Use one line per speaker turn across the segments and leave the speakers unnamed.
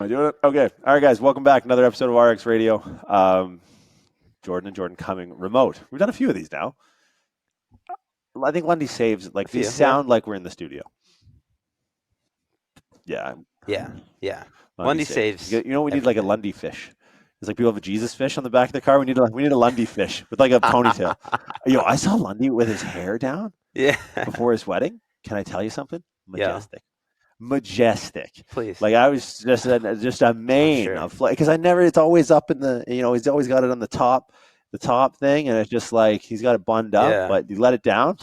Am I doing it? Okay. All right, guys. Welcome back. Another episode of RX Radio. Jordan and Jordan coming remote. We've done a few of these now. I think Lundy saves,
A
like, these
few, yeah.
sound like we're in the studio. Yeah.
Yeah, yeah.
Lundy
Lundy
saves.
saves
We need like a
everything.
Lundy fish. It's like people have a Jesus fish on the back of the car. We need a Lundy fish with like a ponytail. I saw Lundy with his hair down
Yeah.
before his wedding. Can I tell you something?
Yeah,
Majestic.
please.
Like I was just a
I'm
main
sure.
of because I never. It's always up in the. He's always got it on the top thing, and it's just like he's got it bunned up.
Yeah.
But you let it down,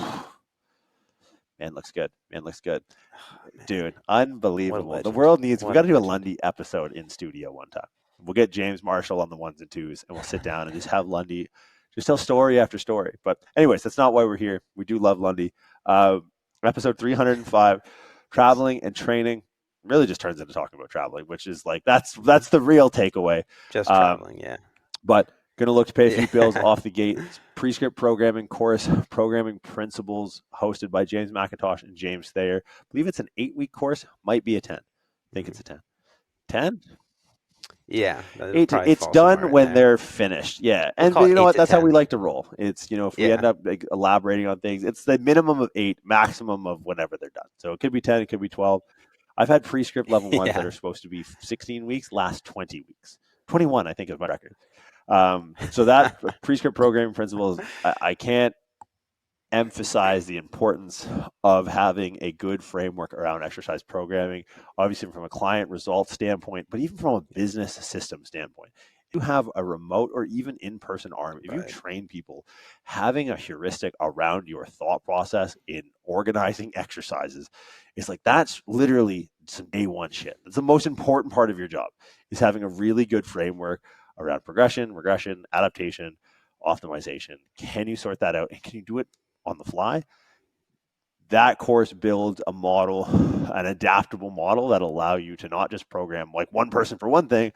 man, looks good. Man, looks good,
Oh, man,
dude.
what a
Unbelievable. The
legend.
world needs. We
What a
got to do a
legend.
Lundy episode in studio one time. We'll get James Marshall on the ones and twos, and we'll sit down and just have Lundy just tell story after story. But anyways, that's not why we're here. We do love Lundy. Uh, Episode 305, traveling and training really just turns into talking about traveling, which is like that's the real takeaway.
Just
Um,
traveling, yeah.
but gonna look to pay a few bills
Yeah.
off the gate. Prescript programming course, programming principles, hosted by James Macintosh and James Thayer. I believe it's an 8-week course. Might be a 10. I think
Mhm.
it's a 10. 10?
Yeah, that
Eight.
probably
It's
falls somewhere
done
in
when
there.
they're finished. Yeah,
We'll
and
call
but
it
you know
8
what?
to
That's how we
10.
like to roll. It's if we end
Yeah.
up like, elaborating on things, it's the minimum of 8, maximum of whenever they're done. So it could be 10, it could be 12. I've had prescript level ones that
Yeah.
are supposed to be 16 weeks, last 20 weeks. 21, I think, is my record. So that prescript programming principles, I can't emphasize the importance of having a good framework around exercise programming, obviously from a client results standpoint, but even from a business system standpoint. If you have a remote or even in-person arm, if you
Right.
train people, having a heuristic around your thought process in organizing exercises is like that's literally some day one shit. That's the most important part of your job is having a really good framework around progression, regression, adaptation, optimization. Can you sort that out and can you do it on the fly? That course builds a model, an adaptable model that'll allow you to not just program like one person for one thing,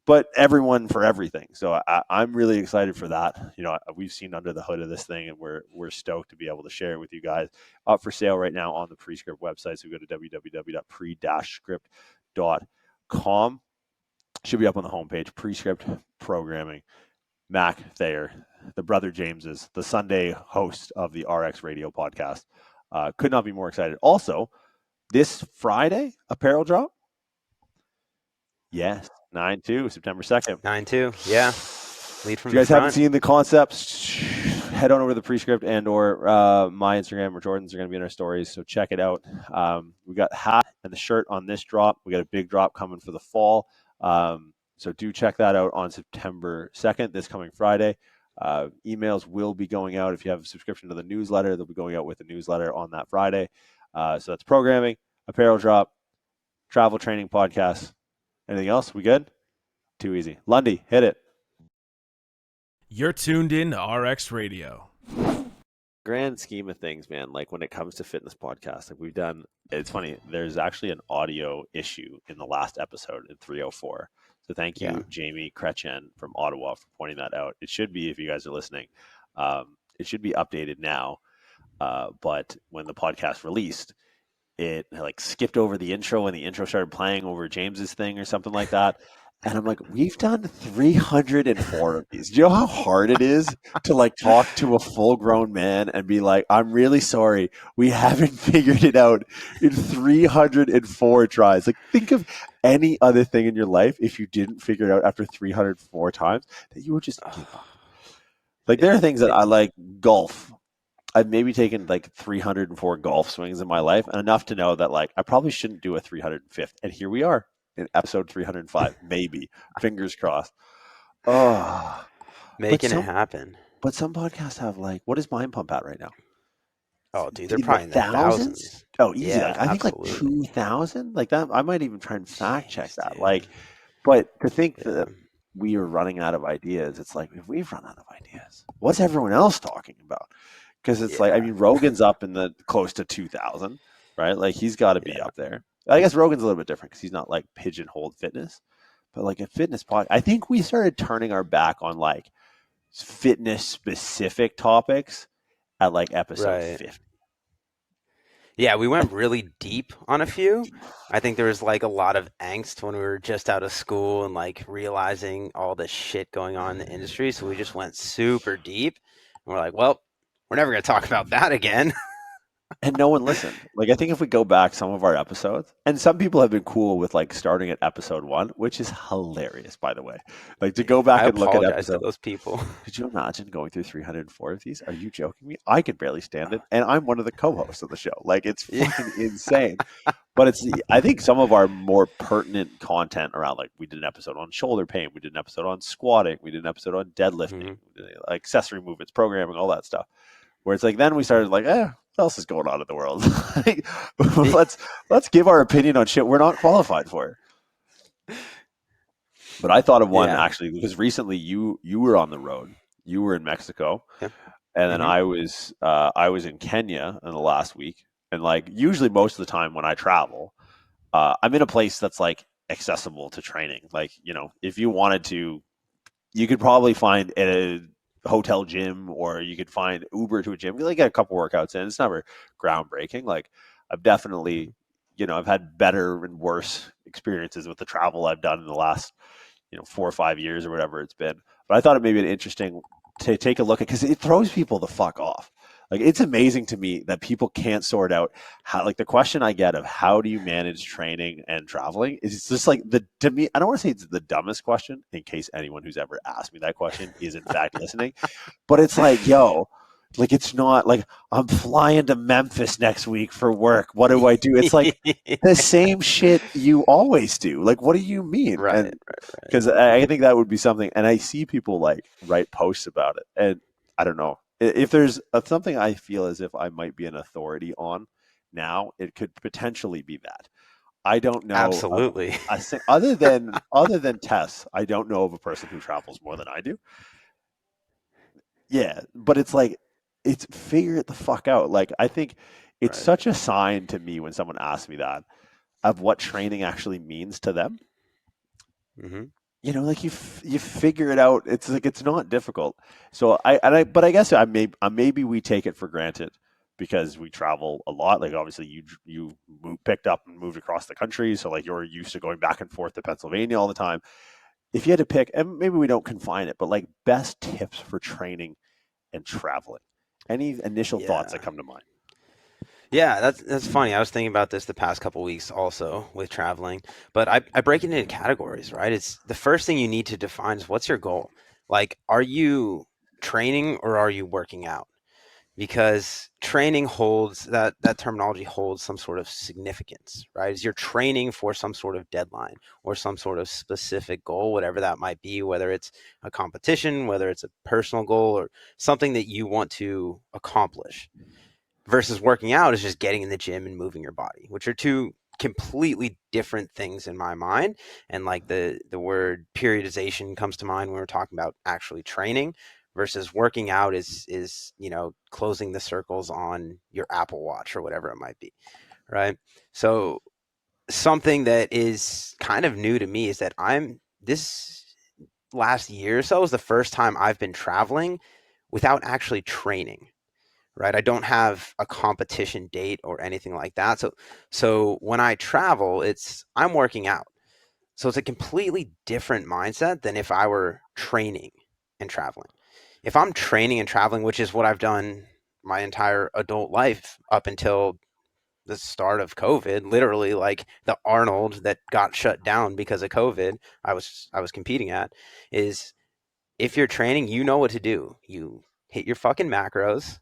but everyone for everything. So I'm really excited for that. We've seen under the hood of this thing, and we're stoked to be able to share it with you guys. Up for sale right now on the Prescript website. So go to www.pre-script.com. Should be up on the homepage. Prescript programming. Mac Thayer, the brother Jameses, the Sunday host of the RX Radio podcast. Could not be more excited. Also, this Friday, apparel drop. Yes, 9/2, September 2nd.
9-2. Yeah. Lead
If
from
you
the
guys haven't
front.
seen the concepts, head on over to the Prescript and or my Instagram or Jordan's are going to be in our stories, so check it out. We got the hat and the shirt on this drop. We got a big drop coming for the fall. So do check that out on September 2nd, this coming Friday. Emails will be going out. If you have a subscription to the newsletter, they'll be going out with the newsletter on that Friday. So that's programming, apparel drop, travel training podcast. Anything else? We good? Too easy. Lundy, hit it.
You're tuned in to RX Radio.
Grand scheme of things, man, like when it comes to fitness podcasts, like we've done, it's funny, there's actually an audio issue in the last episode in 304. So thank
Yeah.
you, Jamie Kretchen from Ottawa, for pointing that out. It should be, if you guys are listening, it should be updated now. But when the podcast released, it like skipped over the intro and the intro started playing over James's thing or something like that. And I'm like, we've done 304 of these. Do you know how hard it is to like talk to a full grown man and be like, I'm really sorry. We haven't figured it out in 304 tries. Like, think of any other thing in your life if you didn't figure it out after 304 times that you would just give up. Like, there are things that
It,
I like golf. I've maybe taken like 304 golf swings in my life, and enough to know that like I probably shouldn't do a 305th. And here we are in episode 305, maybe. Fingers crossed. Oh, but
making it
some
happen.
but some podcasts have like, what is Mind Pump at right now?
Oh, dude, they're
In the
probably in the
thousands?
thousands.
Oh, easy.
Yeah,
Like I think like
absolutely.
2,000. Like that, I might even try and fact check
Jeez,
that.
dude.
Like, but to think
Yeah.
that we are running out of ideas, it's like if we've run out of ideas, what's everyone else talking about? Because it's like, I
Yeah.
mean, Rogan's up in the close to 2,000, right? Like he's got to be
Yeah.
up there. I guess Rogan's a little bit different because he's not like pigeonholed fitness, but like a fitness pod. I think we started turning our back on like fitness specific topics at like episode
Right.
50.
Yeah, we went really deep on a few. I think there was like a lot of angst when we were just out of school and like realizing all the shit going on in the industry. So we just went super deep. And we're like, well, we're never going to talk about that again.
And no one listened. Like I think if we go back some of our episodes, and some people have been cool with like starting at episode 1, which is hilarious, by the way. Like to go
I
back and look at
apologize to
episode.
those people.
Could you imagine going through 304 of these? Are you joking me? I could barely stand it, and I'm one of the co-hosts of the show. Like it's
Yeah.
fucking insane. But I think some of our more pertinent content around, like we did an episode on shoulder pain, we did an episode on squatting, we did an episode on deadlifting,
Mhm.
accessory movements, programming, all that stuff. Where it's like then we started like, what else is going on in the world? let's give our opinion on shit we're not qualified for. But I thought of one
Yeah.
actually because recently you were on the road, you were in Mexico,
Yeah.
and then
Hmm.
I was in Kenya in the last week, and like usually most of the time when I travel, I'm in a place that's like accessible to training. Like if you wanted to, you could probably find a hotel gym or you could find Uber to a gym. You like get a couple workouts in. It's never groundbreaking. Like I've definitely, I've had better and worse experiences with the travel I've done in the last, 4 or 5 years or whatever it's been. But I thought it may be interesting to take a look at because it throws people the fuck off. Like it's amazing to me that people can't sort out how, like the question I get of how do you manage training and traveling is just like to me, I don't want to say it's the dumbest question in case anyone who's ever asked me that question is in fact listening, but it's like, yo, like it's not like I'm flying to Memphis next week for work. What do I do? It's like the same shit you always do. Like, what do you mean?
Right.
And because I think that would be something, and I see people like write posts about it, and I don't know if there's something I feel as if I might be an authority on now, it could potentially be that. I don't know of
Absolutely.
other than Tess. I don't know of a person who travels more than I do. Yeah, but it's like it's figure it the fuck out. Like I think it's
Right.
such a sign to me when someone asks me that of what training actually means to them.
Hmm.
Like you figure it out. It's like it's not difficult. So but I guess maybe we take it for granted because we travel a lot. Like obviously picked up and moved across the country, so like you're used to going back and forth to Pennsylvania all the time. If you had to pick, and maybe we don't confine it, but like best tips for training and traveling. Any initial thoughts that
Yeah.
come to mind?
Yeah, that's funny. I was thinking about this the past couple weeks also with traveling, but I break it into categories, right? It's the first thing you need to define is what's your goal? Like, are you training or are you working out? Because training holds that terminology holds some sort of significance, right? Is you're training for some sort of deadline or some sort of specific goal, whatever that might be, whether it's a competition, whether it's a personal goal or something that you want to accomplish versus working out is just getting in the gym and moving your body, which are two completely different things in my mind. And like the word periodization comes to mind when we're talking about actually training versus working out is closing the circles on your Apple Watch or whatever it might be, right? So something that is kind of new to me is that I'm this last year or so is the first time I've been traveling without actually training, right? I don't have a competition date or anything like that. So when I travel, I'm working out. So it's a completely different mindset than if I were training and traveling. If I'm training and traveling, which is what I've done my entire adult life up until the start of COVID, literally like the Arnold that got shut down because of COVID, I was competing at, is if you're training, you know what to do. You hit your fucking macros,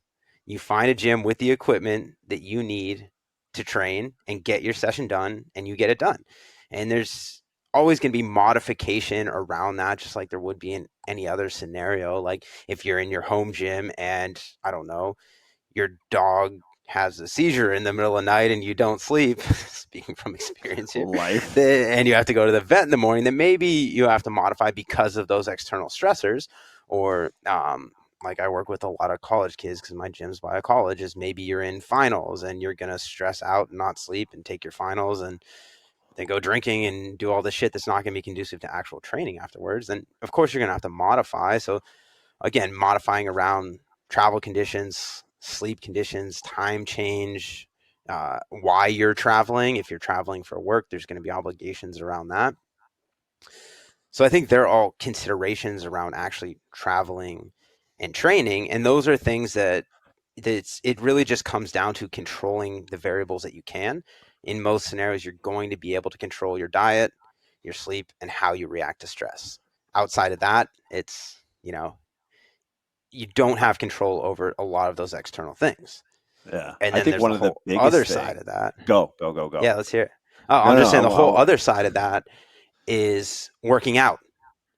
you find a gym with the equipment that you need to train and get your session done, and you get it done. And there's always going to be modification around that, just like there would be in any other scenario. Like if you're in your home gym and I don't know, your dog has a seizure in the middle of the night and you don't sleep, speaking from experience here,
Life.
and you have to go to the vet in the morning, then maybe you have to modify because of those external stressors. Or like I work with a lot of college kids because my gym's by a college, is maybe you're in finals and you're going to stress out and not sleep and take your finals and then go drinking and do all this shit that's not going to be conducive to actual training afterwards. Then of course you're going to have to modify. So again, modifying around travel conditions, sleep conditions, time change, why you're traveling. If you're traveling for work, there's going to be obligations around that. So I think they're all considerations around actually traveling and training, and those are things that it really just comes down to controlling the variables that you can. In most scenarios, you're going to be able to control your diet, your sleep, and how you react to stress. Outside of that, it's, you don't have control over a lot of those external things.
Yeah.
And
I
then
think
there's
one
the
of the
whole other
biggest
side
thing.
of that.
Go, go, go, go.
Yeah, let's hear it. Oh,
No,
I'm
no,
just saying
no.
the whole other side of that is working out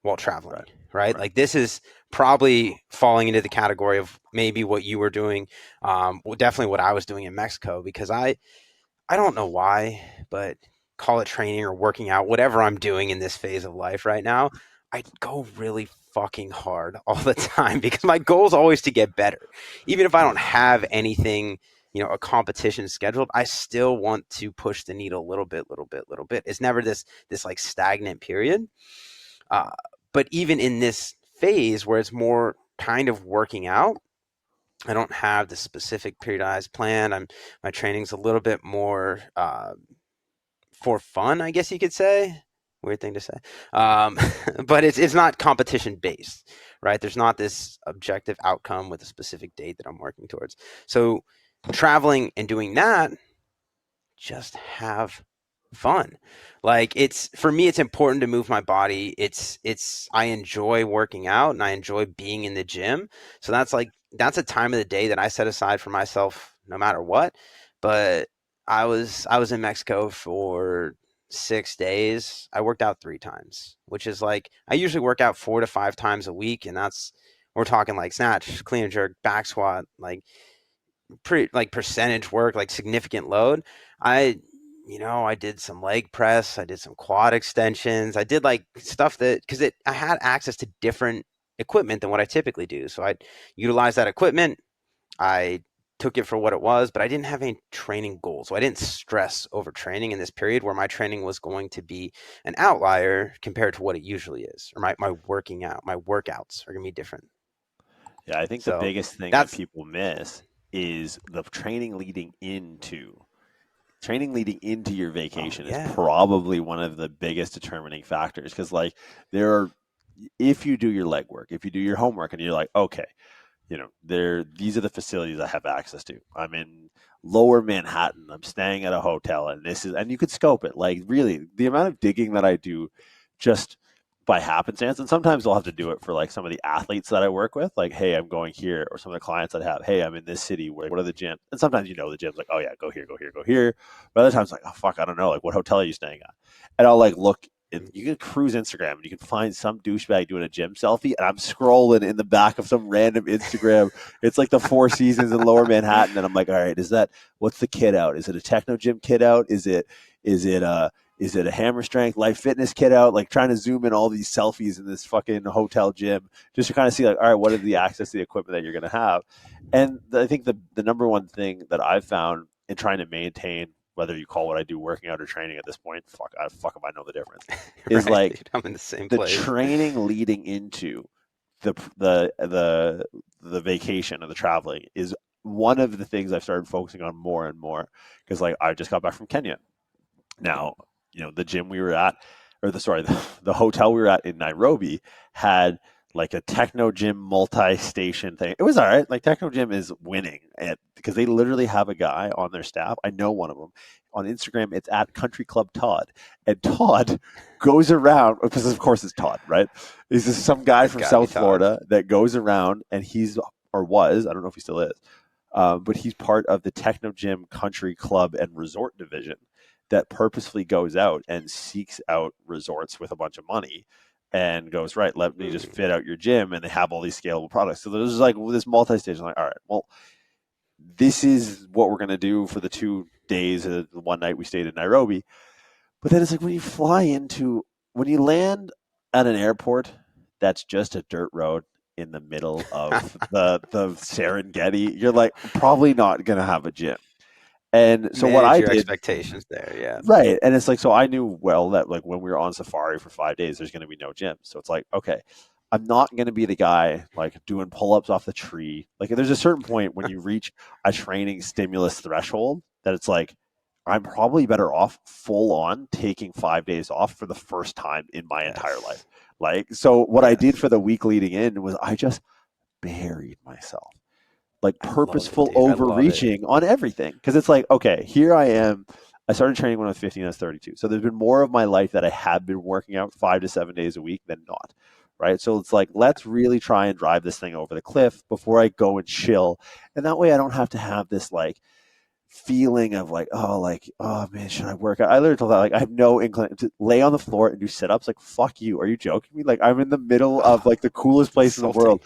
while traveling,
Right,
right?
right.
Like this is probably falling into the category of maybe what you were doing, well, definitely what I was doing in Mexico, because I don't know why, but call it training or working out, whatever I'm doing in this phase of life right now, I go really fucking hard all the time because my goal is always to get better. Even if I don't have anything, a competition scheduled, I still want to push the needle a little bit, little bit, little bit. It's never this like stagnant period. Uh, but even in this phase where it's more kind of working out, I don't have the specific periodized plan. My training's a little bit more for fun, I guess you could say. Weird thing to say, but it's not competition based, right? There's not this objective outcome with a specific date that I'm working towards. So traveling and doing that, just have fun. Like it's for me, it's important to move my body. It's I enjoy working out and I enjoy being in the gym. So that's a time of the day that I set aside for myself no matter what. But I was in Mexico for 6 days. I worked out 3 times, which is like I usually work out 4 to 5 times a week, and we're talking like snatch, clean and jerk, back squat, like pretty like percentage work, like significant load. I I did some leg press, I did some quad extensions, I did like stuff that because it I had access to different equipment than what I typically do. So I utilized that equipment. I took it for what it was, but I didn't have any training goals. So I didn't stress over training in this period where my training was going to be an outlier compared to what it usually is. Or my working out, my workouts are gonna be different.
Yeah, I think the
So
biggest thing that
that's
people miss is the training leading into your
oh
vacation is
yeah.
probably one of the biggest determining factors because like there are if you do your legwork, if you do your homework and you're like, okay, these are the facilities I have access to. I'm in lower Manhattan. I'm staying at a hotel and you could scope it. Like really the amount of digging that I do just by happenstance. And sometimes I'll have to do it for like some of the athletes that I work with. Like, hey, I'm going here, or some of the clients that I have, hey, I'm in this city. What are the gyms? And sometimes the gym's like, oh yeah, go here, go here, go here. But other times like, oh fuck, I don't know. Like, what hotel are you staying at? And I'll like look. You can cruise Instagram and you can find some douchebag doing a gym selfie, and I'm scrolling in the back of some random Instagram. It's like the Four Seasons in Lower Manhattan, and I'm like, all right, what's the kid out? Is it a techno gym kid out? Is it a hammer strength life fitness kit out? Like trying to zoom in all these selfies in this fucking hotel gym just to kind of see like, all right, what are the access to the equipment that you're going to have? And I think the number one thing that I've found in trying to maintain, whether you call what I do working out or training at this point, fuck if I know the difference, is
Right,
like
dude. I'm in the same
the
place.
training leading into the the vacation or the traveling is one of the things I've started focusing on more and more because like I just got back from Kenya. Now, the gym we were at, or the hotel we were at in Nairobi had like a techno gym multi-station thing. It was all right. Like techno gym is winning because they literally have a guy on their staff. I know one of them on Instagram. It's at Country Club Todd, and Todd goes around because of course it's Todd, right? This is some guy
It's
from
gotta be
South
Todd.
Florida that goes around and he's or was, I don't know if he still is, but he's part of the Techno Gym Country Club and Resort division that purposefully goes out and seeks out resorts with a bunch of money and goes, right, let me just
Hmm.
fit out your gym, and they have all these scalable products. So there's like this multi-stage, like, all right, well, this is what we're going to do for the 2 days, the one night we stayed in Nairobi. But then it's like when you land at an airport, that's just a dirt road in the middle of the Serengeti, you're like probably not going to have a gym. And so what
Manage
I
your
did,
expectations there. Yeah.
right. And it's like, so I knew well that like when we were on safari for 5 days, there's going to be no gym. So it's like, okay, I'm not going to be the guy like doing pull ups off the tree. Like there's a certain point when you reach a training stimulus threshold that it's like I'm probably better off full on taking 5 days off for the first time in my entire life.
Yes.
Like, so what I did
Yes.
for the week leading in was I just buried myself, like
I love it,
purposeful
dude. I love it.
overreaching on everything. Cause it's like, okay, here I am. I started training when I was 15, I was 32. So there's been more of my life that I have been working out 5 to 7 days a week than not. Right. So it's like,
Yeah.
let's really try and drive this thing over the cliff before I go and chill. And that way I don't have to have this like feeling of like, oh man, should I work out? I literally told that like I have no inclination to lay on the floor and do sit-ups. Like, fuck you. Are you joking me? Like, I'm in the middle of
Oh,
like the coolest place in the
insulting.
world.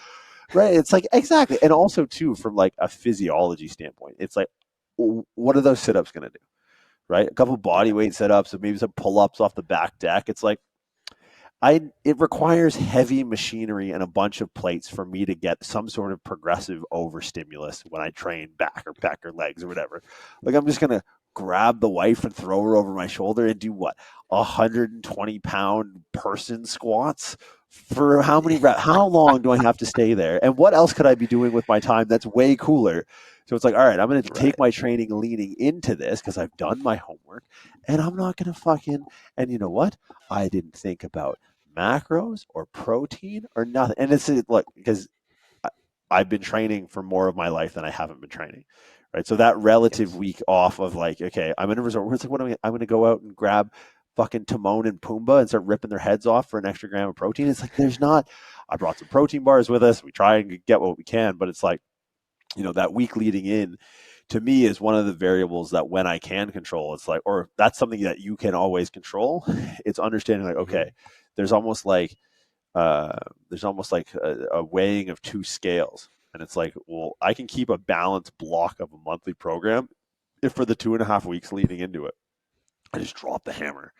Right. It's like, exactly. And also too, from like a physiology standpoint, it's like, what are those sit-ups going to do? Right. A couple body
Yeah.
weight sit-ups and maybe some pull-ups off the back deck. It's like, it requires heavy machinery and a bunch of plates for me to get some sort of progressive overstimulus when I train back or pec or legs or whatever. Like, I'm just gonna grab the wife and throw her over my shoulder and do what, 120-pound person squats for how many reps? How long do I have to stay there? And what else could I be doing with my time that's way cooler? So it's like, all right, I'm going to take
Right.
my training leaning into this because I've done my homework, and I'm not going to fucking. And you know what? I didn't think about macros or protein or nothing. And it's look, because I've been training for more of my life than I haven't been training. Right. So that relative
Yes.
week off of like, okay, I'm in a resort where it's like, what am I? I'm going to go out and grab fucking Timon and Pumbaa and start ripping their heads off for an extra gram of protein. It's like, there's not, I brought some protein bars with us. We try and get what we can, but it's like, that week leading in to me is one of the variables that when I can control, it's like, or that's something that you can always control. It's understanding like,
Hmm.
okay, there's almost like a weighing of two scales. And it's like, well, I can keep a balanced block of a monthly program if for the 2.5 weeks leading into it, I just drop the hammer,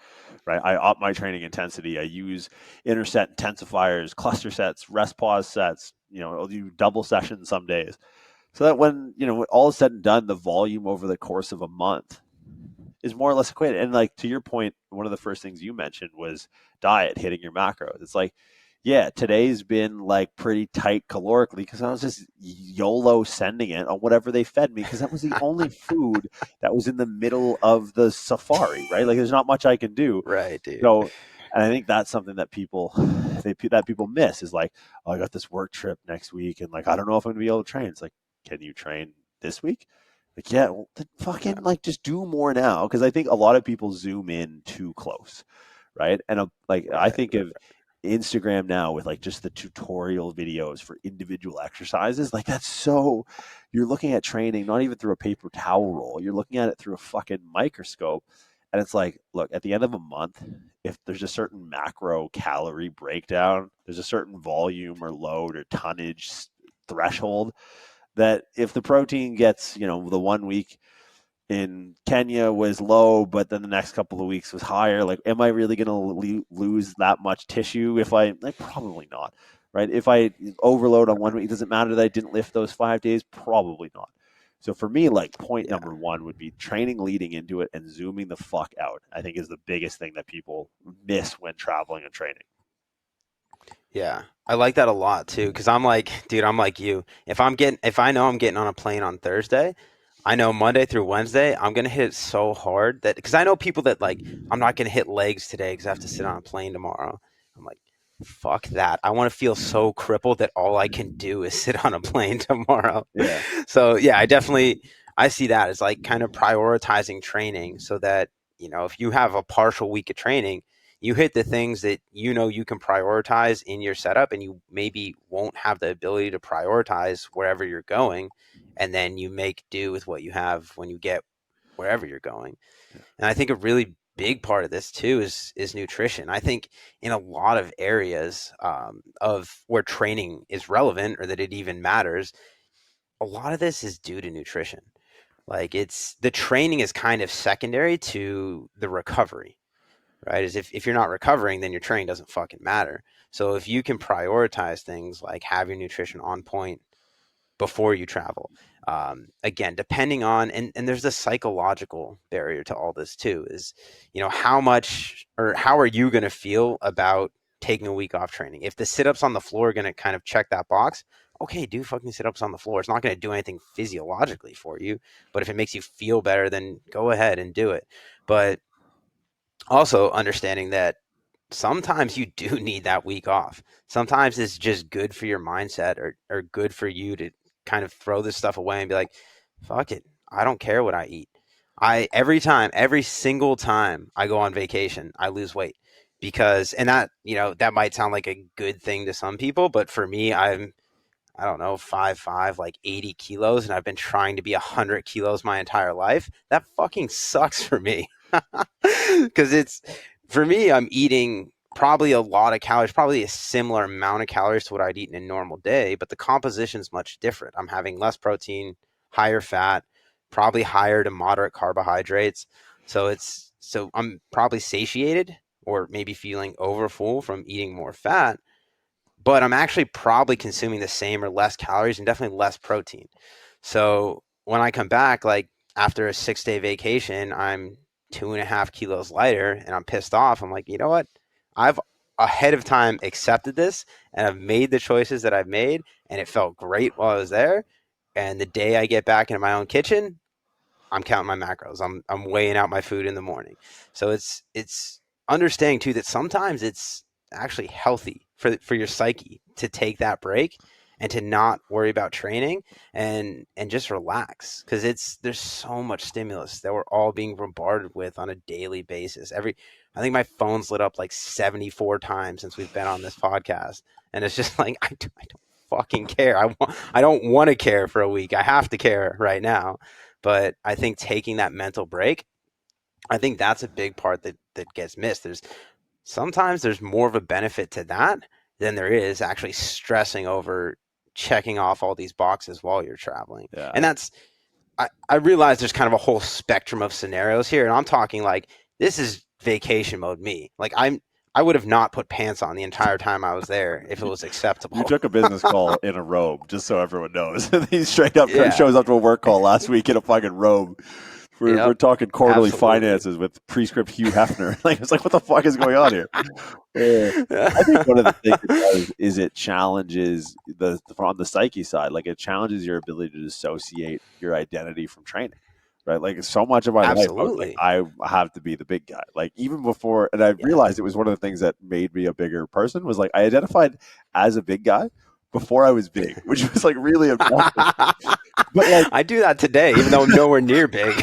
right? I up my training intensity. I use interset intensifiers, cluster sets, rest pause sets. I'll do double sessions some days. So that when, when all is said and done, the volume over the course of a month is more or less equated. And like to your point, one of the first things you mentioned was diet, hitting your macros. It's like, yeah, today's been like pretty tight calorically because I was just YOLO sending it on whatever they fed me because that was the only food that was in the middle of the safari, right? Like there's not much I can do.
Right, dude.
So, and I think that's something that people miss is like, oh, I got this work trip next week, and like I don't know if I'm gonna be able to train. It's like, can you train this week? Like, yeah, well, then fucking
Yeah.
like just do more now because I think a lot of people zoom in too close, right? And like I
Right.
think of Instagram now with like just the tutorial videos for individual exercises. Like that's so you're looking at training not even through a paper towel roll. You're looking at it through a fucking microscope. And it's like, look, at the end of a month, if there's a certain macro calorie breakdown, there's a certain volume or load or tonnage threshold that if the protein gets, the one week in Kenya was low, but then the next couple of weeks was higher. Like, am I really going to lose that much tissue if like, probably not, right? If I overload on one week, does it matter that I didn't lift those 5 days? Probably not. So for me, like point
Yeah.
number one would be training leading into it and zooming the fuck out. I think is the biggest thing that people miss when traveling and training.
Yeah. I like that a lot too, because I'm like, dude, I'm like you. If I know I'm getting on a plane on Thursday, I know Monday through Wednesday, I'm gonna hit it so hard that because I know people that like, I'm not gonna hit legs today because I have to sit on a plane tomorrow. I'm like, fuck that. I want to feel so crippled that all I can do is sit on a plane tomorrow.
Yeah.
So yeah, I see that as like kind of prioritizing training so that, if you have a partial week of training, you hit the things that you can prioritize in your setup, and you maybe won't have the ability to prioritize wherever you're going, and then you make do with what you have when you get wherever you're going. And I think a really big part of this too is nutrition. I think in a lot of areas of where training is relevant or that it even matters, a lot of this is due to nutrition. Like it's the training is kind of secondary to the recovery, right? Is if you're not recovering, then your training doesn't fucking matter. So if you can prioritize things like have your nutrition on point before you travel, again, depending on, and there's a psychological barrier to all this too, is, how much or how are you going to feel about taking a week off training? If the sit-ups on the floor are going to kind of check that box, okay, do fucking sit-ups on the floor. It's not going to do anything physiologically for you, but if it makes you feel better, then go ahead and do it. But also understanding that sometimes you do need that week off. Sometimes it's just good for your mindset, or good for you to kind of throw this stuff away and be like, fuck it. I don't care what I eat. Every single time I go on vacation, I lose weight because, and that, that might sound like a good thing to some people, but for me, I don't know, 5'5", like 80 kilos, and I've been trying to be 100 kilos my entire life. That fucking sucks for me. Because for me, I'm eating probably a lot of calories, probably a similar amount of calories to what I'd eat in a normal day, but the composition's much different. I'm having less protein, higher fat, probably higher to moderate carbohydrates. So I'm probably satiated or maybe feeling overfull from eating more fat, but I'm actually probably consuming the same or less calories and definitely less protein. So when I come back, like after a 6-day vacation, I'm 2.5 kilos lighter and I'm pissed off. I'm like, you know what? I've ahead of time accepted this and I've made the choices that I've made, and it felt great while I was there. And the day I get back into my own kitchen, I'm counting my macros. I'm weighing out my food in the morning. So it's understanding too that sometimes it's actually healthy for your psyche to take that break and to not worry about training and just relax, because there's so much stimulus that we're all being bombarded with on a daily basis. I think my phone's lit up like 74 times since we've been on this podcast, and it's just like I don't fucking care. I don't want to care for a week. I have to care right now. But I think taking that mental break, I think that's a big part that gets missed. Sometimes there's more of a benefit to that than there is actually stressing over checking off all these boxes while you're traveling. And
Yeah.
I realize there's kind of a whole spectrum of scenarios here. And I'm talking like, this is vacation mode me. Like I would have not put pants on the entire time I was there if it was
You
acceptable.
took a business call in a robe, just so everyone knows. He straight up
Yeah.
shows up to a work call last week in a fucking robe. We're
Yep.
talking quarterly
Absolutely.
finances with prescript Hugh Hefner. Like, it's like, what the fuck is going on here? I think one of the things it does is it challenges on the psyche side, like it challenges your ability to dissociate your identity from training, right? Like so much of my life, I was like,
Absolutely.
I have to be the big guy. Like even before, and I
Yeah.
realized it was one of the things that made me a bigger person was like I identified as a big guy before I was big, which was like really obnoxious. But like,
I do that today, even though I'm nowhere near big.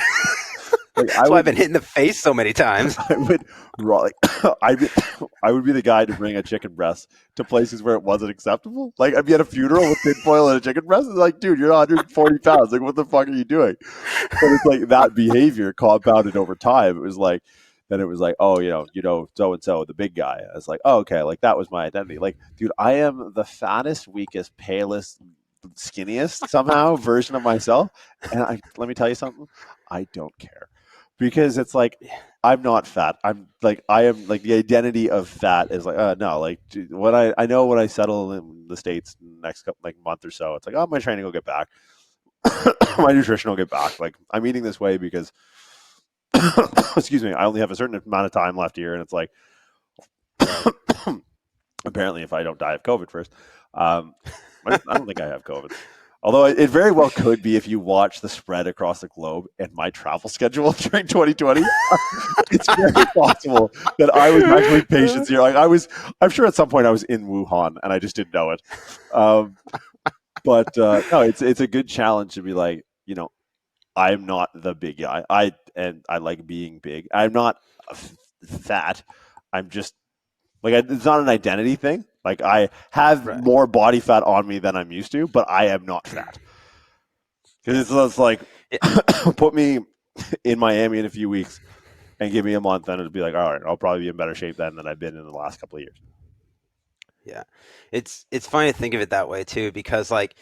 like I
That's why I've
would
been hit in the face so many times.
I would like I would be the guy to bring a chicken breast to places where it wasn't acceptable. Like I'd be at a funeral with tinfoil and a chicken breast. It's like, dude, you're 140 pounds. Like, what the fuck are you doing? But it's like that behavior compounded over time. It was like then it was like, oh, so and so, the big guy. I was like, oh, okay, like that was my identity. Like, dude, I am the fattest, weakest, palest, skinniest somehow version of myself. And let me tell you something. I don't care because it's like I'm not fat. I'm like I am like the identity of fat is like no, like when I know when I settle in the States next couple, like month or so, it's like, oh, my training will get back, my nutrition will get back. Like I'm eating this way because excuse me, I only have a certain amount of time left here, and it's like
Right.
apparently if I don't die of COVID first, um, I don't think I have COVID. Although it very well could be if you watch the spread across the globe and my travel schedule during 2020, it's very possible that I was actually patient here. I'm sure at some point I was in Wuhan and I just didn't know it. Um, but no, it's a good challenge to be like, I'm not the big guy. I like being big. I'm not fat. I'm just like it's not an identity thing. Like I have
Right.
more body fat on me than I'm used to, but I am not fat. Because
Yeah.
it's like
Yeah.
put me in Miami in a few weeks and give me a month, and it'd be like, all right, I'll probably be in better shape then than I've been in the last couple of years.
Yeah. It's funny to think of it that way too, because like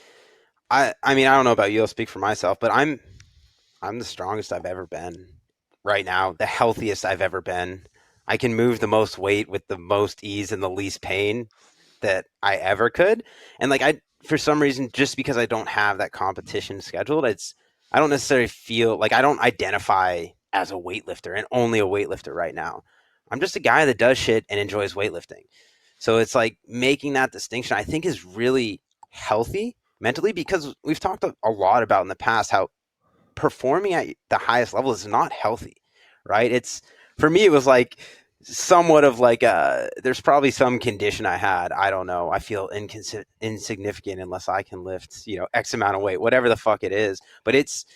I mean, I don't know about you, I'll speak for myself, but I'm the strongest I've ever been right now, the healthiest I've ever been. I can move the most weight with the most ease and the least pain that I ever could. And like for some reason, just because I don't have that competition scheduled, I don't necessarily feel like, I don't identify as a weightlifter and only a weightlifter right now. I'm just a guy that does shit and enjoys weightlifting. So it's like making that distinction, I think, is really healthy, mentally, because we've talked a lot about in the past how performing at the highest level is not healthy, right? It's, for me, it was like somewhat of like there's probably some condition I had. I don't know. I feel insignificant unless I can lift, X amount of weight, whatever the fuck it is. But it's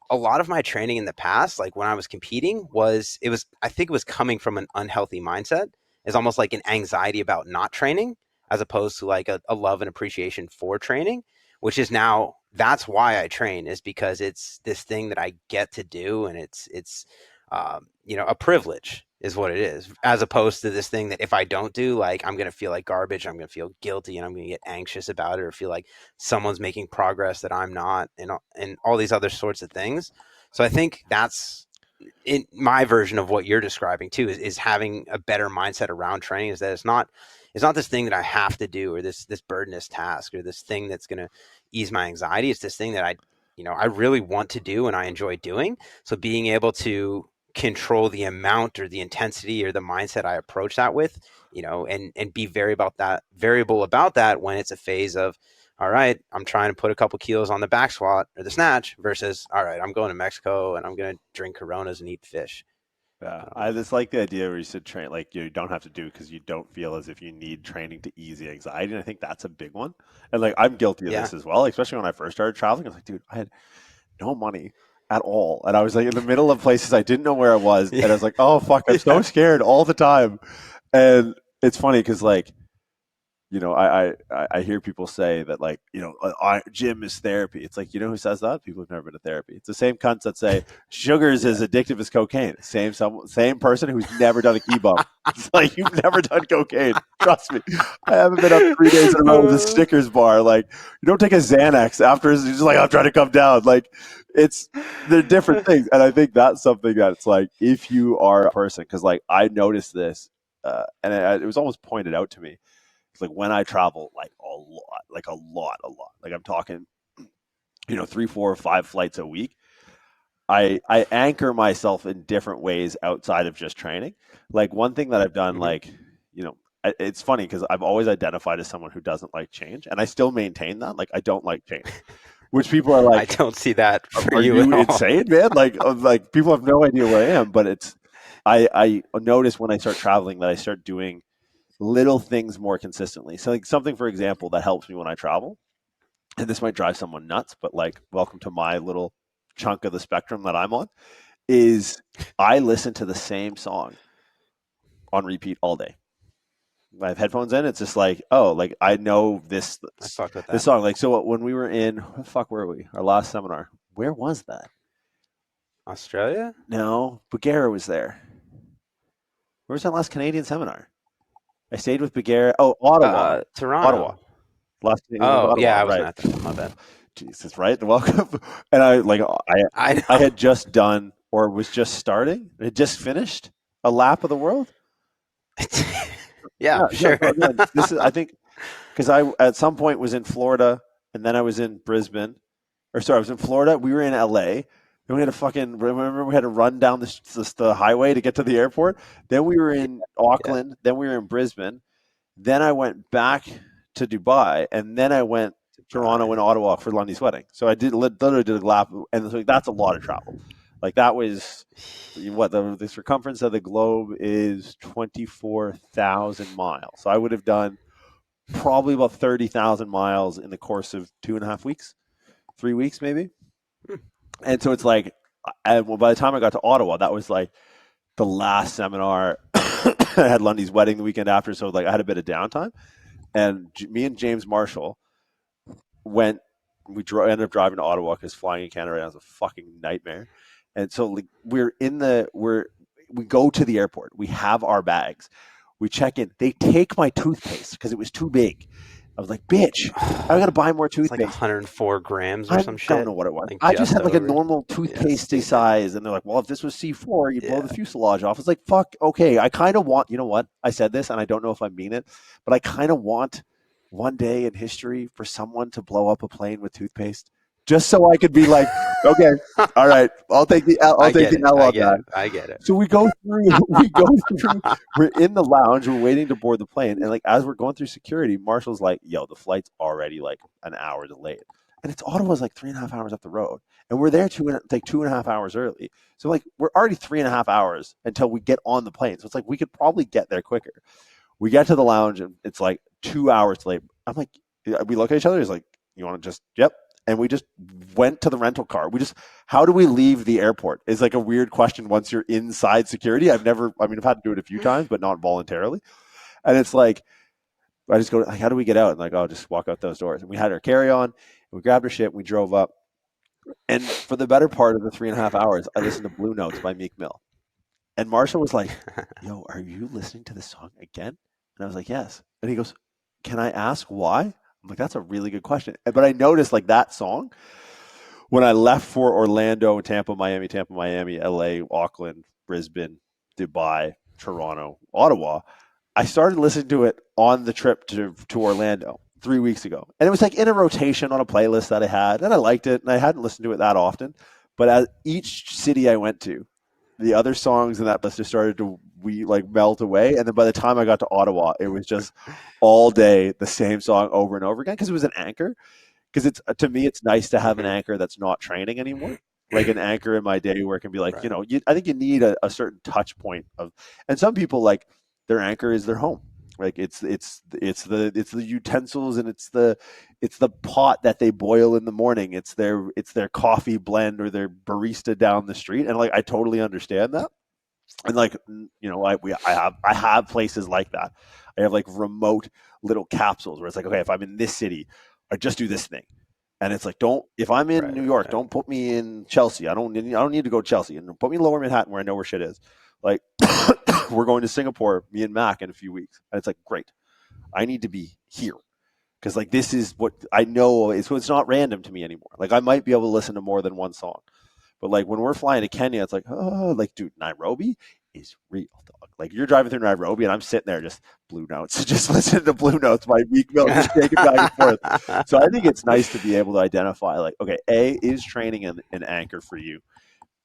a lot of my training in the past, like when I was competing, I think it was coming from an unhealthy mindset. It's almost like an anxiety about not training, as opposed to like a love and appreciation for training, which is now, that's why I train, is because it's this thing that I get to do, and it's a privilege is what it is, as opposed to this thing that if I don't do, like, I'm going to feel like garbage, I'm going to feel guilty, and I'm going to get anxious about it, or feel like someone's making progress that I'm not, and all these other sorts of things. So I think that's in my version of what you're describing too, is having a better mindset around training, is that it's not this thing that I have to do, or this burdenous task, or this thing that's going to ease my anxiety. It's this thing that I really want to do and I enjoy doing. So being able to control the amount or the intensity or the mindset I approach that with, and be variable about that when it's a phase of, all right, I'm trying to put a couple kilos on the back squat or the snatch, versus, all right, I'm going to Mexico and I'm going to drink Coronas and eat fish.
Yeah, I just like the idea where you said train, like you don't have to do because you don't feel as if you need training to ease the anxiety. And I think that's a big one. And like I'm guilty of
Yeah.
this as well, like, especially when I first started traveling. I was like, dude, I had no money at all, and I was like in the middle of places I didn't know where I was, and I was like, oh fuck, I'm so scared all the time. And it's funny because like I hear people say that, like, gym is therapy. It's like, who says that? People who've never been to therapy. It's the same cunts that say sugar is as addictive as cocaine. Same person who's never done a key bump. It's like, you've never done cocaine. Trust me. I haven't been up 3 days in a row with a Snickers bar. Like, you don't take a Xanax after. You're just like, I'm trying to come down. Like, they're different things. And I think that's something that it's like, if you are a person, because like I noticed this, and it was almost pointed out to me. Like when I travel, like a lot, like I'm talking, 3, 4, 5 flights a week. I anchor myself in different ways outside of just training. Like one thing that I've done, like, it's funny because I've always identified as someone who doesn't like change, and I still maintain that. Like I don't like change, which people are like,
I don't see that for
are
you
you
at all.
insane, man? Like people have no idea where I am, but I notice when I start traveling that I start doing little things more consistently. So like something, for example, that helps me when I travel, and this might drive someone nuts, but like, welcome to my little chunk of the spectrum that I'm on, is I listen to the same song on repeat all day. I have headphones in. It's just like, oh, like I know this
I fucked with
this
that.
song. Like, so when we were in, where the fuck were we? Our last seminar. Where was that?
Australia?
No, Bulgaria was there. Where was that last Canadian seminar? I stayed with Bulgaria. Oh, Ottawa. Ottawa.
Toronto.
Last Canadian was
Oh,
Ottawa,
yeah, I
right?
wasn't at that one. My bad.
Jesus, right? Welcome. And
I
I
know.
had just done, or was just starting, I had just finished a lap of the world.
Yeah,
Yeah,
for
yeah.
sure.
This is, I think, because I at some point was in Florida, and then I was in Brisbane, or sorry, I was in Florida. We were in LA. Then we had to remember we had to run down the highway to get to the airport. Then we were in
Yeah.
Auckland. Then we were in Brisbane. Then I went back to Dubai, and then I went Toronto and Ottawa for Lundy's wedding. So I literally did a lap, and so that's a lot of travel. Like that was what the circumference of the globe is 24,000 miles. So I would have done probably about 30,000 miles in the course of 2.5 weeks, 3 weeks maybe.
Hmm.
And so it's like, and by the time I got to Ottawa, that was like the last seminar. I had Lundy's wedding the weekend after, so like I had a bit of downtime. And me and James Marshall went. Ended up driving to Ottawa because flying in Canada was a fucking nightmare. And so like, we go to the airport. We have our bags. We check in. They take my toothpaste because it was too big. I was like, bitch, I got to buy more
It's like
toothpaste.
104 grams or
I
some
don't
shit.
know what it was.
Like
I just
just
had like a
over.
normal
Yeah,
toothpaste
stupid.
size. And they're like, well, if this was C4, you'd blow
Yeah.
the fuselage off. It's like, fuck, okay. I kind of want, you know what? I said this and I don't know if I mean it, but I kind of want one day in history for someone to blow up a plane with toothpaste just so I could be like, okay, all right, I'll take the L,
I
I'll take
get
the
it.
L
I
on
get
that.
it. I get it.
So we're in the lounge, we're waiting to board the plane. And like, as we're going through security, Marshall's like, yo, the flight's already like an hour delayed. and it's Ottawa's like 3.5 hours up the road, and we're there 2.5 hours early. So like we're already 3.5 hours until we get on the plane. So it's like we could probably get there quicker. We get to the lounge and it's like 2 hours late. I'm like, we look at each other. He's like, you want to just, yep. And we just went to the rental car. How do we leave the airport? Is like a weird question once you're inside security. I've had to do it a few times, but not voluntarily. And it's like, I just go, like, how do we get out? And like, oh, just walk out those doors. And we had our carry on, and we grabbed our shit, and we drove up. And for the better part of the 3.5 hours, I listened to Blue Notes by Meek Mill. And Marshall was like, yo, are you listening to this song again? And I was like, yes. And he goes, can I ask why? I'm like, that's a really good question. But I noticed like that song, when I left for Orlando, Tampa, Miami, LA, Auckland, Brisbane, Dubai, Toronto, Ottawa, I started listening to it on the trip to Orlando 3 weeks ago. And it was like in a rotation on a playlist that I had, and I liked it, and I hadn't listened to it that often. But as each city I went to, the other songs in that list just started to melt away. And then by the time I got to Ottawa, it was just all day the same song over and over again, because it was an anchor. Because it's, to me, it's nice to have an anchor that's not training anymore. Like an anchor in my day where it can be like,
Right.
I think you need a certain touch point of, and some people like their anchor is their home. Like it's the utensils, and it's the pot that they boil in the morning. It's their coffee blend or their barista down the street. And like I totally understand that. And like I have places like that. I have like remote little capsules where it's like, okay, if I'm in this city, I just do this thing. And it's like, if I'm in
Right.
New York,
Right.
don't put me in Chelsea. I don't need to go to Chelsea, and put me in Lower Manhattan where I know where shit is. Like we're going to Singapore, me and Mac, in a few weeks. And it's like, great. I need to be here. Because like this is what I know. It's not random to me anymore. Like I might be able to listen to more than one song. But like when we're flying to Kenya, it's like, oh, like dude, Nairobi is real, dog. Like you're driving through Nairobi, and I'm sitting there just Blue Notes, just listening to Blue Notes by Meek Mill, just shaking back and forth. So I think it's nice to be able to identify, like, okay, is training an anchor for you?